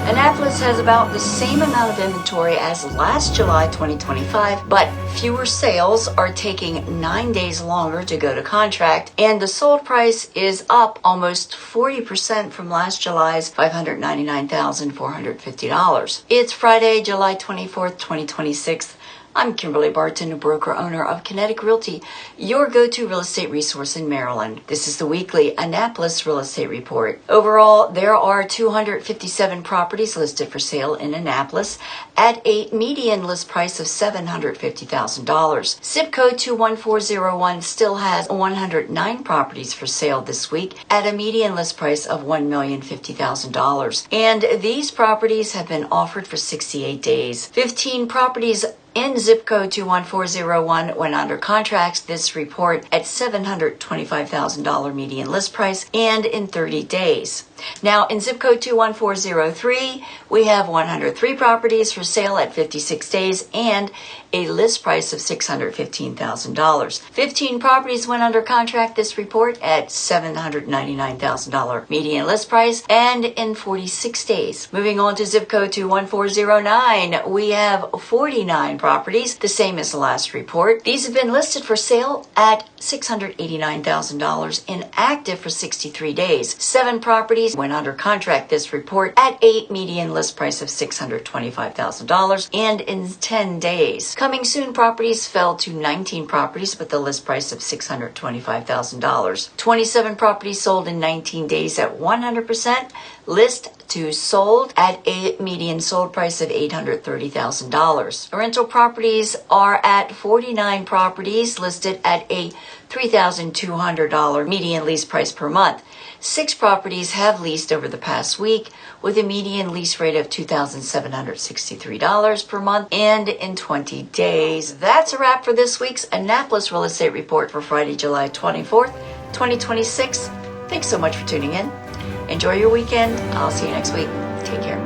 Annapolis has about the same amount of inventory as last July 2025, but fewer sales are taking 9 days longer to go to contract, and the sold price is up almost 40% from last July's $599,450. It's Friday, July 24th, 2026. I'm Kimberly Barton, broker owner of Kinetic Realty, your go-to real estate resource in Maryland. This is the weekly Annapolis Real Estate Report. Overall, there are 257 properties listed for sale in Annapolis at a median list price of $750,000. Zip code 21401 still has 109 properties for sale this week at a median list price of $1,050,000. And these properties have been offered for 68 days. 15 properties in zip code 21401 went under contracts this report at $725,000 median list price and in 30 days. Now in zip code 21403, we have 103 properties for sale at 56 days and a list price of $615,000. 15 properties went under contract this report at $799,000 median list price and in 46 days. Moving on to zip code 21409, we have 49 properties, the same as the last report. These have been listed for sale at $689,000 and active for 63 days. 7 properties went under contract this report at a median list price of $625,000 and in 10 days. Coming soon properties fell to 19 properties with a list price of $625,000. 27 properties sold in 19 days at 100%. List to sold at a median sold price of $830,000. Rental properties are at 49 properties listed at a $3,200 median lease price per month. 6 properties have leased over the past week with a median lease rate of $2,763 per month and in 20 days. That's a wrap for this week's Annapolis Real Estate Report for Friday, July 24th, 2026. Thanks so much for tuning in. Enjoy your weekend. I'll see you next week. Take care.